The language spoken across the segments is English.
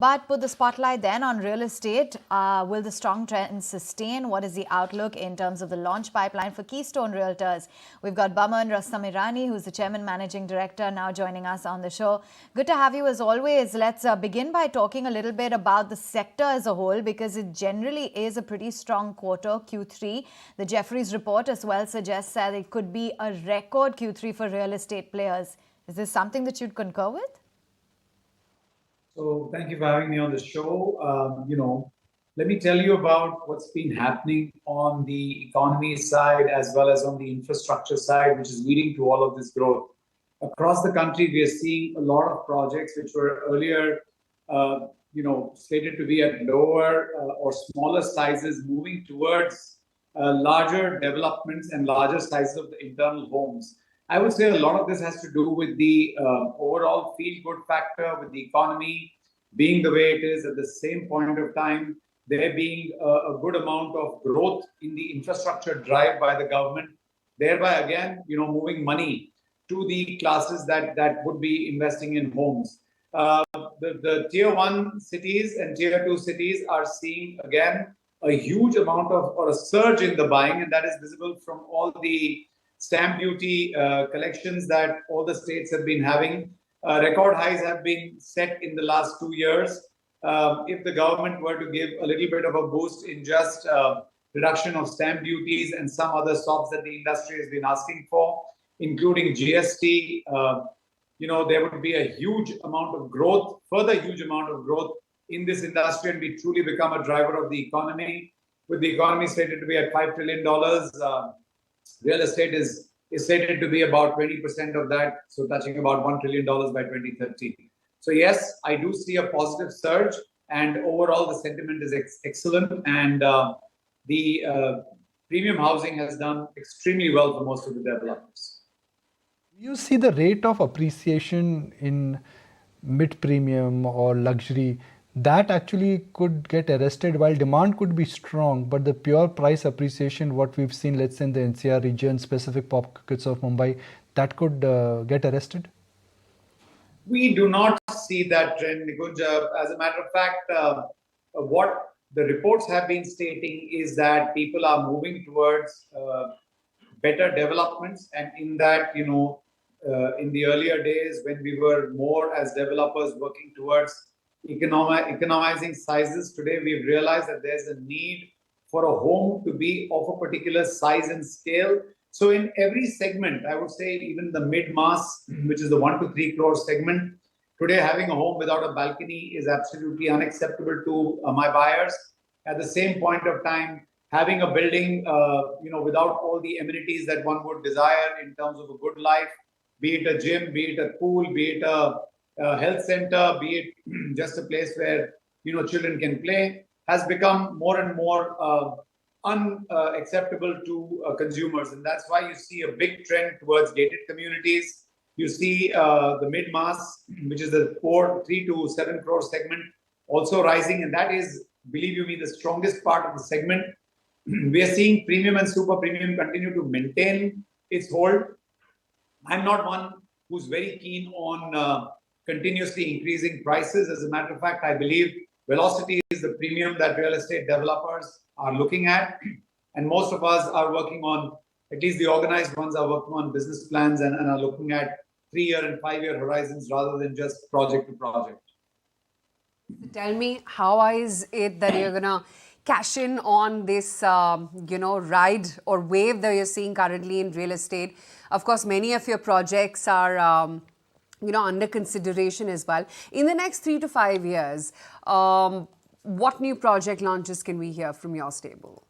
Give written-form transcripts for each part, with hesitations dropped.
But put the spotlight then on real estate. Will the strong trend sustain? What is the outlook in terms of the launch pipeline for Keystone Realtors? We've got Boman Rustom Irani, who's the Chairman Managing Director, now joining us on the show. Good to have you as always. Let's begin by talking a little bit about the sector as a whole, because it generally is a pretty strong quarter, Q3. The Jefferies report as well suggests that it could be a record Q3 for real estate players. Is this something that you'd concur with? So thank you for having me on the show. Let me tell you about what's been happening on the economy side as well as on the infrastructure side, which is leading to all of this growth. Across the country, we are seeing a lot of projects which were earlier, slated to be at lower or smaller sizes, moving towards larger developments and larger sizes of the internal homes. I would say a lot of this has to do with the overall feel-good factor, with the economy being the way it is. At the same point of time, there being a good amount of growth in the infrastructure drive by the government, thereby again, moving money to the classes that would be investing in homes. The tier 1 cities and tier 2 cities are seeing again a huge amount of, or a surge in the buying, and that is visible from all the stamp duty collections that all the states have been having. Record highs have been set in the last 2 years. If the government were to give a little bit of a boost in just reduction of stamp duties and some other stops that the industry has been asking for, including GST, there would be a huge amount of growth, further huge amount of growth in this industry, and we truly become a driver of the economy. With the economy slated to be at $5 trillion, real estate is slated to be about 20% of that, so touching about $1 trillion by 2030. So yes, I do see a positive surge, and overall the sentiment is excellent, and the premium housing has done extremely well for most of the developers. You see the rate of appreciation in mid-premium or luxury, that actually could get arrested while demand could be strong, but the pure price appreciation, what we've seen, let's say in the NCR region, specific pockets of Mumbai, that could get arrested? We do not see that trend, Nikunj. As a matter of fact, what the reports have been stating is that people are moving towards better developments, and in that, in the earlier days when we were more as developers working towards economizing sizes, today we've realized that there's a need for a home to be of a particular size and scale. So in every segment, I would say even the mid-mass, which is the 1 to 3 crore segment, today having a home without a balcony is absolutely unacceptable to my buyers. At the same point of time, having a building, without all the amenities that one would desire in terms of a good life, be it a gym, be it a pool, be it a health center, be it just a place where children can play, has become more and more unacceptable to consumers, and that's why you see a big trend towards gated communities. You see the mid-mass, which is the 3 to 7 crore segment, also rising, and that is, believe you me, the strongest part of the segment. We are seeing premium and super premium continue to maintain its hold. I'm not one who's very keen on continuously increasing prices. As a matter of fact, I believe velocity is the premium that real estate developers are looking at. And most of us are working on, at least the organized ones are working on business plans and are looking at 3-year and 5-year horizons rather than just project to project. Tell me, how is it that you're going to cash in on this, ride or wave that you're seeing currently in real estate? Of course, many of your projects are under consideration as well. In the next 3 to 5 years, what new project launches can we hear from your stable?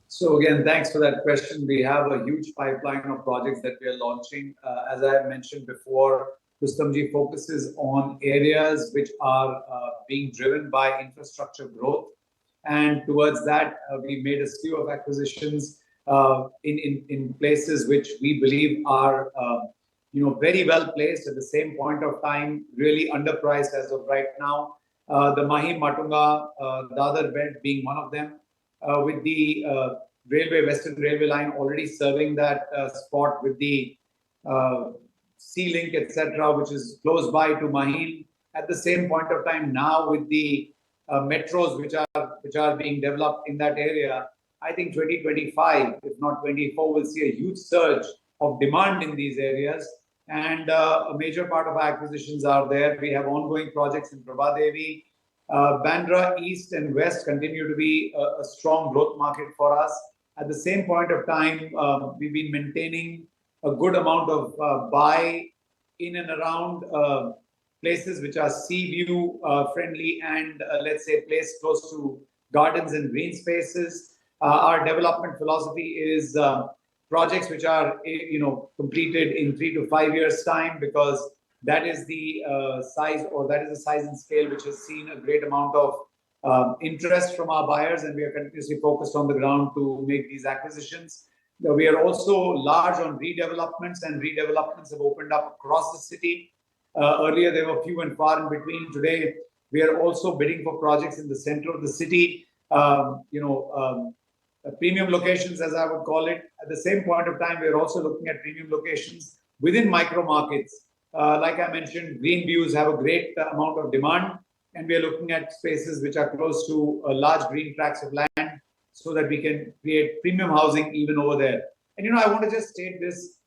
So again, thanks for that question. We have a huge pipeline of projects that we are launching. As I mentioned before, Rustomjee focuses on areas which are being driven by infrastructure growth. And towards that, we made a slew of acquisitions in places which we believe are very well placed, at the same point of time, really underpriced as of right now. The Mahim Matunga, Dadar belt being one of them, with the Western Railway line already serving that spot with the Sea Link, etc., which is close by to Mahim. At the same point of time, now with the metros which are being developed in that area, I think 2025, if not 24, will see a huge surge of demand in these areas. And a major part of our acquisitions are there. We have ongoing projects in Prabhadevi. Bandra East and West continue to be a strong growth market for us. At the same point of time, we've been maintaining a good amount of buy in and around places which are sea view friendly and let's say placed close to gardens and green spaces. Our development philosophy is projects which are completed in 3 to 5 years time, because that is the size, or that is the size and scale which has seen a great amount of interest from our buyers, and we are continuously focused on the ground to make these acquisitions. We are also large on redevelopments, and redevelopments have opened up across the city. Earlier, they were few and far in between. Today, we are also bidding for projects in the center of the city, premium locations, as I would call it. At the same point of time, we are also looking at premium locations within micro markets. Like I mentioned, green views have a great amount of demand, and we are looking at spaces which are close to large green tracts of land so that we can create premium housing even over there. And I want to just state this,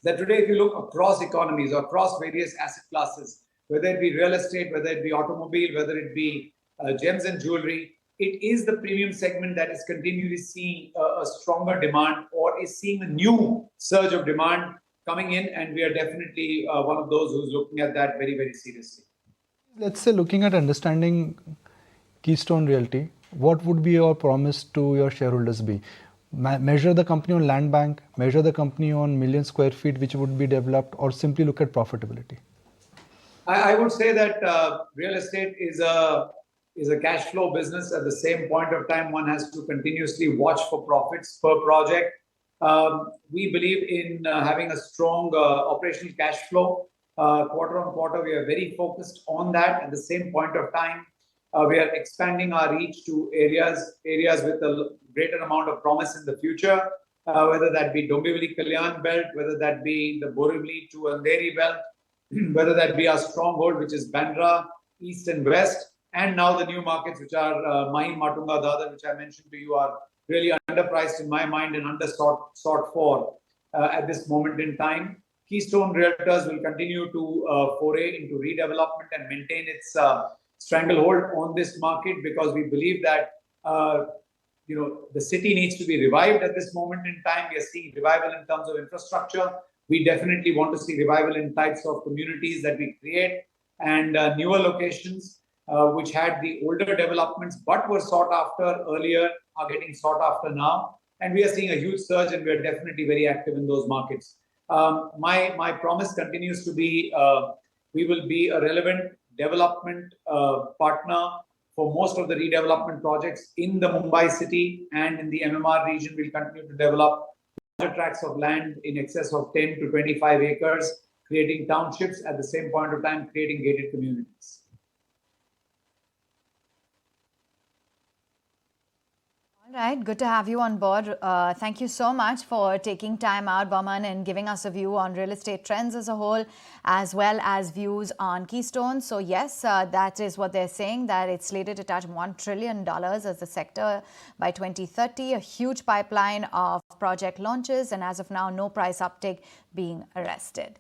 that today, if you look across economies or across various asset classes, whether it be real estate, whether it be automobile, whether it be gems and jewelry, it is the premium segment that is continually seeing a stronger demand, or is seeing a new surge of demand coming in, and we are definitely one of those who's looking at that very, very seriously. Let's say, looking at understanding Keystone Realty, what would be your promise to your shareholders be? Measure the company on land bank, measure the company on million square feet which would be developed, or simply look at profitability? I would say that real estate is a cash flow business. At the same point of time, one has to continuously watch for profits per project. We believe in having a strong operational cash flow. Quarter on quarter, we are very focused on that. At the same point of time, we are expanding our reach to areas with a greater amount of promise in the future, whether that be Dombivli Kalyan belt, whether that be the Borivali to Andheri belt, whether that be our stronghold, which is Bandra, East and West, and now the new markets, which are Mahim, Matunga, Dadar, which I mentioned to you, are really underpriced in my mind and undersought for at this moment in time. Keystone Realtors will continue to foray into redevelopment and maintain its stranglehold on this market, because we believe that the city needs to be revived at this moment in time. We are seeing revival in terms of infrastructure. We definitely want to see revival in types of communities that we create, and newer locations which had the older developments but were sought after earlier are getting sought after now. And we are seeing a huge surge, and we are definitely very active in those markets. My promise continues to be we will be a relevant development partner for most of the redevelopment projects in the Mumbai city and in the MMR region. We'll continue to develop larger tracts of land in excess of 10 to 25 acres, creating townships, at the same point of time creating gated communities. All right, good to have you on board. Thank you so much for taking time out, Boman, and giving us a view on real estate trends as a whole, as well as views on Keystone. So yes, that is what they're saying, that it's slated to touch $1 trillion as the sector by 2030, a huge pipeline of project launches, and as of now, no price uptick being arrested.